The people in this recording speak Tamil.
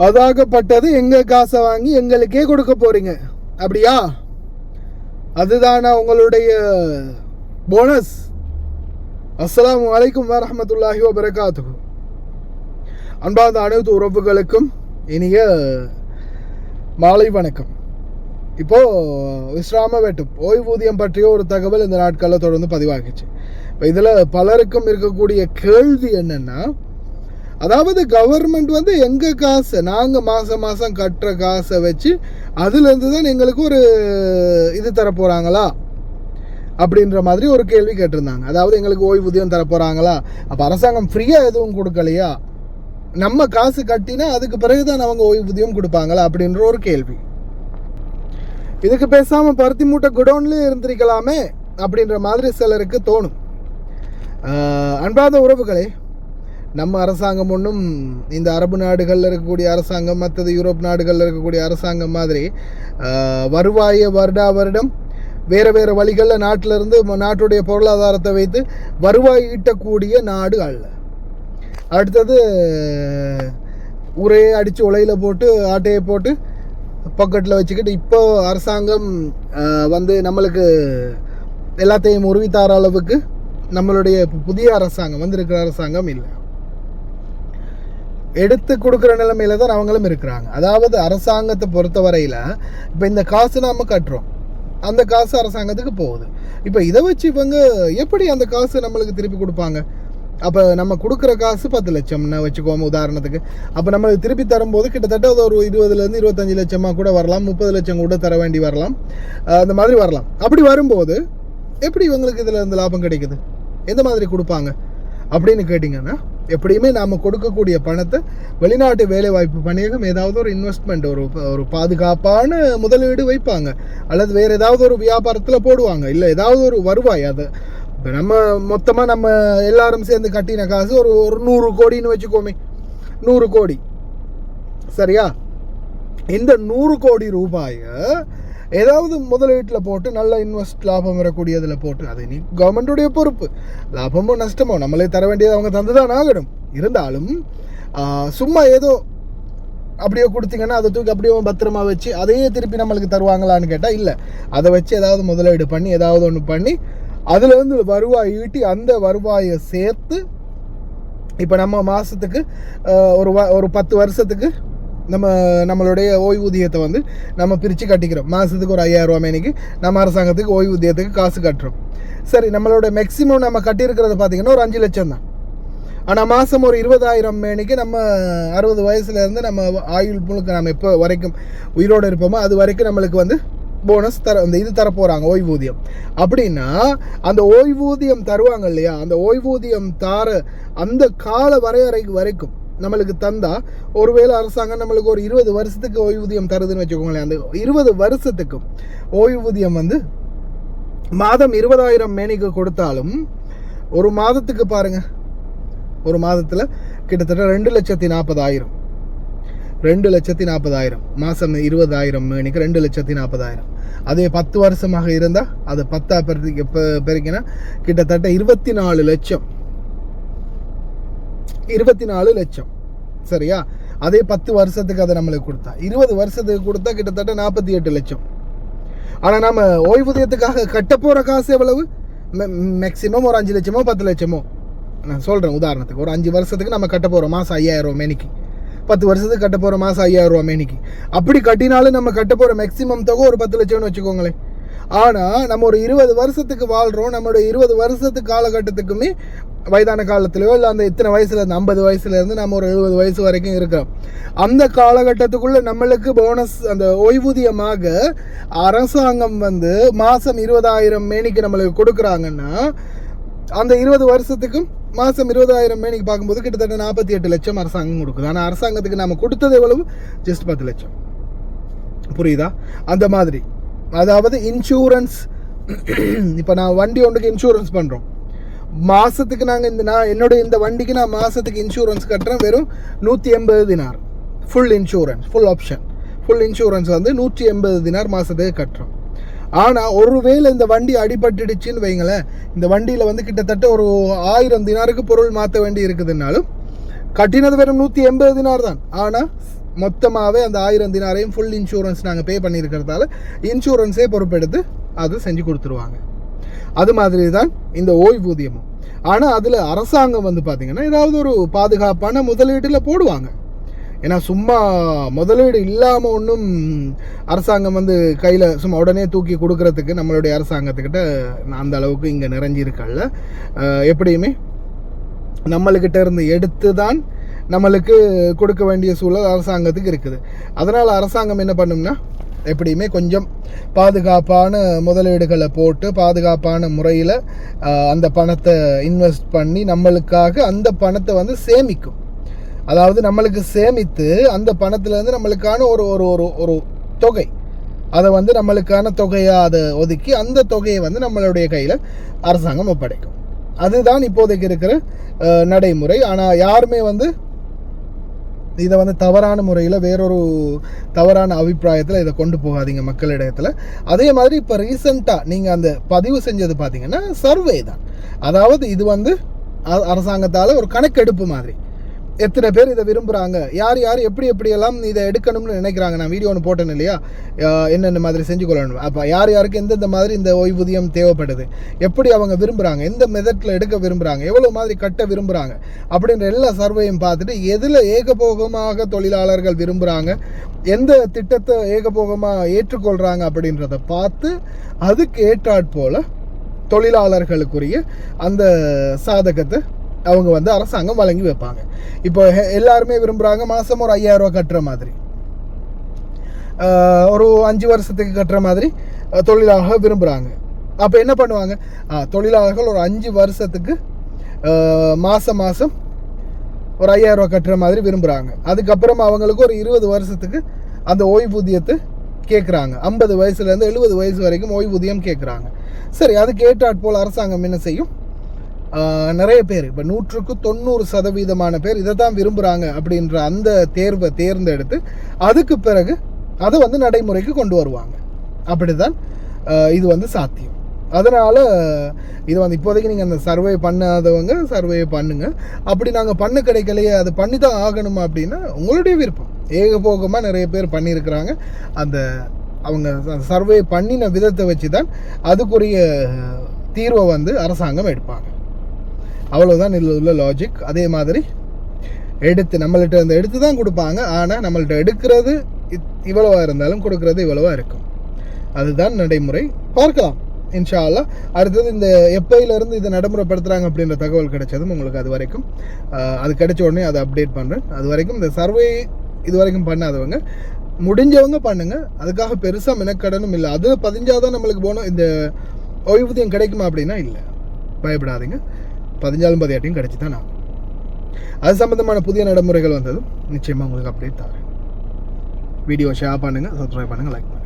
அதாகப்பட்டது எங்க காசை வாங்கி எங்களுக்கே கொடுக்க போறீங்க, அப்படியா? அதுதானா உங்களுடைய போனஸ்? அஸ்ஸலாமு அலைக்கும் வரஹ்மத்துல்லாஹி வபரகாத்துஹு. அன்பார்ந்த அனைத்து உறவுகளுக்கும் இனிய மாலை வணக்கம். இப்போ விஸ்ராம வெட்டும் ஓய்வூதியம் பற்றிய ஒரு தகவல் இந்த நாட்களில் தொடர்ந்து பதிவாகிச்சு. இப்போ இதில் பலருக்கும் இருக்கக்கூடிய கேள்வி என்னன்னா, அதாவது கவர்மெண்ட் வந்து எங்கள் காசை நாங்கள் மாதம் மாதம் கட்டுற காசை வச்சு அதுலேருந்து தான் எங்களுக்கு ஒரு இது தரப்போகிறாங்களா அப்படின்ற மாதிரி ஒரு கேள்வி கேட்டிருந்தாங்க. அதாவது எங்களுக்கு ஓய்வூதியம் தரப்போகிறாங்களா, அப்போ அரசாங்கம் ஃப்ரீயாக எதுவும் கொடுக்கலையா, நம்ம காசு கட்டினா அதுக்கு பிறகுதான் அவங்க ஓய்வூதியம் கொடுப்பாங்களா அப்படின்ற ஒரு கேள்வி. இதுக்கு பேசாமல் பருத்தி மூட்டை குடோன்லேயே இருந்திருக்கலாமே அப்படின்ற மாதிரி சிலருக்கு தோணும். அன்பாத உறவுகளே, நம்ம அரசாங்கம் ஒன்றும் இந்த அரபு நாடுகளில் இருக்கக்கூடிய அரசாங்கம், மற்றது யூரோப் நாடுகளில் இருக்கக்கூடிய அரசாங்கம் மாதிரி வருவாயை வருடம் வேறு வேறு வழிகளில் நாட்டிலிருந்து நாட்டுடைய பொருளாதாரத்தை வைத்து வருவாய் ஈட்டக்கூடிய நாடு அல்ல. அடுத்தது ஊரையே அடித்து உலையில் போட்டு ஆட்டையை போட்டு பாக்கெட்டில் வச்சுக்கிட்டு இப்போ அரசாங்கம் வந்து நம்மளுக்கு எல்லாத்தையும் உருவித்தார அளவுக்கு நம்மளுடைய புதிய அரசாங்கம் வந்திருக்கிற அரசாங்கம் இல்லை. எடுத்து கொடுக்குற நிலைமையில தான் அவங்களும் இருக்கிறாங்க. அதாவது அரசாங்கத்தை பொறுத்த வரையில் இப்போ இந்த காசு நாம் கட்டுறோம், அந்த காசு அரசாங்கத்துக்கு போகுது. இப்போ இதை வச்சு இவங்க எப்படி அந்த காசு நம்மளுக்கு திருப்பி கொடுப்பாங்க? அப்போ நம்ம கொடுக்குற காசு 10 லட்சம்னு வச்சுக்கோங்க உதாரணத்துக்கு. அப்போ நம்மளுக்கு திருப்பி தரும்போது கிட்டத்தட்ட ஒரு 20 to 25 லட்சமாக கூட வரலாம், 30 லட்சம் கூட தர வேண்டி வரலாம், அந்த மாதிரி வரலாம். அப்படி வரும்போது எப்படி இவங்களுக்கு இதில் இருந்து லாபம் கிடைக்குது, எந்த மாதிரி கொடுப்பாங்க அப்படின்னு கேட்டிங்கன்னா, எப்படியுமே நாம் கொடுக்கக்கூடிய பணத்தை வெளிநாட்டு வேலைவாய்ப்பு பணியகம் ஏதாவது ஒரு இன்வெஸ்ட்மெண்ட், ஒரு பாதுகாப்பான முதலீடு வைப்பாங்க, அல்லது வேறு ஏதாவது ஒரு வியாபாரத்தில் போடுவாங்க, இல்லை ஏதாவது ஒரு வருவாய். அதை இப்போ நம்ம மொத்தமாக நம்ம எல்லாரும் சேர்ந்து கட்டின காசு ஒரு 100 கோடின்னு வச்சுக்கோமே, 100 கோடி சரியா? இந்த 100 கோடி ரூபாயை ஏதாவது முதலீட்டில் போட்டு நல்ல இன்வெஸ்ட் லாபம் வரக்கூடியதில் போட்டு, அது நீ கவர்மெண்ட்டுடைய பொறுப்பு, லாபமோ நஷ்டமோ நம்மளே தர வேண்டியது அவங்க தந்து தான் ஆகணும். இருந்தாலும் சும்மா ஏதோ அப்படியே கொடுத்தீங்கன்னா அதை தூக்கி அப்படியே பத்திரமா வச்சு அதையே திருப்பி நம்மளுக்கு தருவாங்களான்னு கேட்டால் இல்லை. அதை வச்சு ஏதாவது முதலீடு பண்ணி ஏதாவது ஒன்று பண்ணி அதுலேருந்து வருவாய் ஈட்டி அந்த வருவாயை சேர்த்து இப்போ நம்ம மாதத்துக்கு ஒரு 10 வருஷத்துக்கு நம்மளுடைய ஓய்வூதியத்தை வந்து நம்ம பிரித்து கட்டிக்கிறோம். மாதத்துக்கு ஒரு 5000 ரூபா மேனிக்கு நம்ம அரசாங்கத்துக்கு ஓய்வூதியத்துக்கு காசு கட்டுறோம். சரி, நம்மளோட மேக்ஸிமம் நம்ம கட்டியிருக்கிறது பார்த்திங்கன்னா ஒரு 5 லட்சம் தான். ஆனால் மாதம் ஒரு 20,000 மேனிக்கு நம்ம 60 வயசுலேருந்து நம்ம ஆயுள் முழுக்க நம்ம எப்போ வரைக்கும் உயிரோடு இருப்போமோ அது வரைக்கும் நம்மளுக்கு வந்து போனஸ் அந்த இது தரப்போகிறாங்க ஓய்வூதியம். அப்படின்னா அந்த ஓய்வூதியம் தருவாங்க இல்லையா, அந்த ஓய்வூதியம் அந்த கால வரையறைக்கு வரைக்கும் நம்மளுக்கு தந்தா, ஒருவேளை அரசாங்கம் நம்மளுக்கு ஒரு 20 வருஷத்துக்கு ஓய்வூதியம் தருதுன்னு வச்சுக்கோங்களேன். அந்த 20 வருஷத்துக்கும் ஓய்வூதியம் வந்து மாதம் 20,000 மேனிக்கு கொடுத்தாலும் ஒரு மாதத்துக்கு பாருங்க, ஒரு மாதத்தில் கிட்டத்தட்ட 2,40,000 2,40,000 மாதம் 20,000 மேனிக்கு 2,40,000. அதே 10 வருஷமாக இருந்தால் அது 10 பெருக்கினா கிட்டத்தட்ட 24 லட்சம் சரியா? அதே 10 வருஷத்துக்கு அதை நம்மளுக்கு கொடுத்தா, 20 வருஷத்துக்கு கொடுத்தா கிட்டத்தட்ட 48 லட்சம். ஆனால் நம்ம ஓய்வூதியத்துக்காக கட்ட போகிற காசு எவ்வளவு? மேக்சிமம் ஒரு 5 லட்சமோ 10 லட்சமோ நான் சொல்கிறேன் உதாரணத்துக்கு. ஒரு 5 வருஷத்துக்கு நம்ம கட்ட போகிறோம் மாதம் 5,000 ரூபா மேனிக்கு, 10 வருஷத்துக்கு கட்ட போகிற மாதம் 5,000 ரூபா மேனிக்கு. அப்படி கட்டினாலும் நம்ம கட்ட போகிற மேக்சிமம் தொகை ஒரு 10 லட்சம்னு வச்சுக்கோங்களேன். ஆனால் நம்ம ஒரு 20 வருஷத்துக்கு வாழ்கிறோம். நம்மளுடைய 20 வருஷத்துக்கு காலகட்டத்துக்குமே வயதான காலத்திலையோ இல்லை அந்த இத்தனை வயசுலேருந்து 50 வயசுலேருந்து நம்ம ஒரு 70 வயசு வரைக்கும் இருக்கிறோம். அந்த காலகட்டத்துக்குள்ளே நம்மளுக்கு போனஸ் அந்த ஓய்வூதியமாக அரசாங்கம் வந்து மாதம் 20,000 மேனிக்கு நம்மளுக்கு கொடுக்குறாங்கன்னா, அந்த 20 வருஷத்துக்கும் மாதம் 20,000 மேனிக்கு பார்க்கும்போது கிட்டத்தட்ட 48 லட்சம் அரசாங்கம் கொடுக்குது. ஆனால் அரசாங்கத்துக்கு நம்ம கொடுத்தது எவ்வளவு? ஜஸ்ட் 10 லட்சம். புரியுதா? அந்த மாதிரி. அதாவது இன்சூரன்ஸ், இப்போ நான் வண்டி ஒன்றுக்கு இன்சூரன்ஸ் பண்ணுறோம், மாதத்துக்கு நான் என்னுடைய இந்த வண்டிக்கு நான் மாதத்துக்கு இன்சூரன்ஸ் கட்டுறேன் வெறும் 180 dinar. Full insurance, full option, full insurance வந்து 180 தினார் மாதத்துக்கு கட்டுறோம். ஆனால் ஒருவேளை இந்த வண்டி அடிபட்டுடுச்சுன்னு வைங்களேன், இந்த வண்டியில் வந்து கிட்டத்தட்ட ஒரு 1000 தினாருக்கு பொருள் மாற்ற வேண்டி இருக்குதுன்னாலும் கட்டினது வெறும் 180 தினார் தான். ஆனால் மொத்தமாகவே அந்த 1000 தினாரையும் ஃபுல் இன்சூரன்ஸ் நாங்கள் பே பண்ணியிருக்கிறதால இன்சூரன்ஸே பொறுப்பெடுத்து அது செஞ்சு கொடுத்துருவாங்க. அது மாதிரி தான் இந்த ஓய்வூதியமும். ஆனால் அதில் அரசாங்கம் வந்து பார்த்திங்கன்னா ஏதாவது ஒரு பாதுகாப்பான முதலீட்டில் போடுவாங்க. ஏன்னா சும்மா முதலீடு இல்லாமல் ஒன்றும் அரசாங்கம் வந்து கையில் சும்மா உடனே தூக்கி கொடுக்கறதுக்கு நம்மளுடைய அரசாங்கத்துக்கிட்ட அந்த அளவுக்கு இங்கே நிறைஞ்சிருக்கல்ல. எப்படியுமே நம்மளுக்கிட்ட இருந்து எடுத்து தான் நம்மளுக்கு கொடுக்க வேண்டிய சூழல் அரசாங்கத்துக்கு இருக்குது. அதனால் அரசாங்கம் என்ன பண்ணும்னா எப்படியுமே கொஞ்சம் பாதுகாப்பான முதலீடுகளை போட்டு பாதுகாப்பான முறையில் அந்த பணத்தை இன்வெஸ்ட் பண்ணி நம்மளுக்காக அந்த பணத்தை வந்து சேமிக்கும். அதாவது நம்மளுக்கு சேமித்து அந்த பணத்துலேருந்து நம்மளுக்கான ஒரு ஒரு ஒரு ஒரு தொகை, அதை வந்து நம்மளுக்கான தொகையாக அதை ஒதுக்கி அந்த தொகையை வந்து நம்மளுடைய கையில் அரசாங்கம் ஒப்படைக்கும். அதுதான் இப்போதைக்கு இருக்கிற நடைமுறை. ஆனால் யாருமே வந்து இதை வந்து தவறான முறையில் வேறொரு தவறான அபிப்பிராயத்தில் இதை கொண்டு போகாதீங்க மக்களிடத்தில். அதே மாதிரி இப்போ ரீசெண்டாக நீங்கள் அந்த பதிவு செஞ்சது பார்த்தீங்கன்னா சர்வே தான். அதாவது இது வந்து அரசாங்கத்தால் ஒரு கணக்கெடுப்பு மாதிரி எத்தனை பேர் இதை விரும்புகிறாங்க, யார் யார் எப்படியெல்லாம் இதை எடுக்கணும்னு நினைக்கிறாங்க. நான் வீடியோ ஒன்று போட்டேன் இல்லையா, என்னென்ன மாதிரி செஞ்சு கொள்ளணும். அப்போ யார் யாருக்கு எந்தெந்த மாதிரி இந்த ஓய்வூதியம் தேவைப்படுது, எப்படி அவங்க விரும்புகிறாங்க, எந்த மெத்தடில் எடுக்க விரும்புகிறாங்க, எவ்வளோ மாதிரி கட்ட விரும்புகிறாங்க அப்படின்ற எல்லா சர்வேயும் பார்த்துட்டு எதில் ஏகபோகமாக தொழிலாளர்கள் விரும்புகிறாங்க, எந்த திட்டத்தை ஏகபோகமாக ஏற்றுக்கொள்கிறாங்க அப்படின்றத பார்த்து அதுக்கு ஏற்றாற்போல் தொழிலாளர்களுக்குரிய அந்த சாதகத்தை அவங்க வந்து அரசாங்கம் வழங்கி வைப்பாங்க. இப்போ எல்லாருமே விரும்புகிறாங்க மாதம் ஒரு 5000 ரூபா கட்டுற மாதிரி, ஒரு 5 வருஷத்துக்கு கட்டுற மாதிரி தொழிலாளர்கள் விரும்புகிறாங்க. அப்போ என்ன பண்ணுவாங்க, தொழிலாளர்கள் ஒரு 5 வருஷத்துக்கு மாதம் ஒரு 5000 ரூபா கட்டுற மாதிரி விரும்புகிறாங்க. அதுக்கப்புறம் அவங்களுக்கு ஒரு 20 வருஷத்துக்கு அந்த ஓய்வூதியத்தை கேட்குறாங்க. 50 வயசுலேருந்து 70 வயசு வரைக்கும் ஓய்வூதியம் கேட்குறாங்க. சரி, அதுக்கு ஏற்றாற்போல் அரசாங்கம் என்ன செய்யும், நிறைய பேர் இப்போ 100% பேர் இதை தான் விரும்புகிறாங்க அப்படின்ற அந்த தேர்வை தேர்ந்தெடுத்து அதுக்கு பிறகு அதை வந்து நடைமுறைக்கு கொண்டு வருவாங்க. அப்படி தான் இது வந்து சாத்தியம். அதனால் இது வந்து இப்போதைக்கு நீங்கள் அந்த சர்வே பண்ணாதவங்க சர்வே பண்ணுங்கள். அப்படி நாங்கள் பண்ண கிடைக்கலையே, அது பண்ணி தான் ஆகணுமா அப்படின்னா உங்களுடைய விருப்பம். ஏகபோகமாக நிறைய பேர் பண்ணியிருக்கிறாங்க. அந்த அவங்க சர்வே பண்ணின விதத்தை வச்சு தான் அதுக்குரிய தீர்வை வந்து அரசாங்கம் எடுப்பாங்க. அவ்வளோதான் இதில் உள்ள லாஜிக். அதே மாதிரி நம்மள்கிட்ட இருந்து எடுத்து தான் கொடுப்பாங்க. ஆனால் நம்மள்கிட்ட எடுக்கிறது இவ்வளவா இருந்தாலும் கொடுக்கறது இவ்வளவா இருக்கும். அதுதான் நடைமுறை. பார்க்கலாம் இன்ஷா அல்லாஹ். அடுத்தது இந்த எப்பயிலேருந்து இதை நடைமுறைப்படுத்துகிறாங்க அப்படின்ற தகவல் கிடைச்சதும் உங்களுக்கு அது வரைக்கும் அது கிடைச்ச உடனே அதை அப்டேட் பண்ணுறேன். அது வரைக்கும் இந்த சர்வே இது வரைக்கும் பண்ணாதவங்க முடிஞ்சவங்க பண்ணுங்கள். அதுக்காக பெருசாக மெனக்கடனும் இல்லை. அது பதிஞ்சாதான் நம்மளுக்கு போனோம் இந்த ஓய்வூதியம் கிடைக்குமா அப்படின்னா இல்லை, பயப்படாதீங்க. 14 கிடைச்சி தான் ஆகும். அது சம்பந்தமான புதிய நடைமுறைகள் வந்ததும் நிச்சயமாக உங்களுக்கு அப்டேட் தரேன். வீடியோ ஷேர் பண்ணுங்கள், சப்ஸ்கிரைப் பண்ணுங்கள், லைக் பண்ணுங்கள்.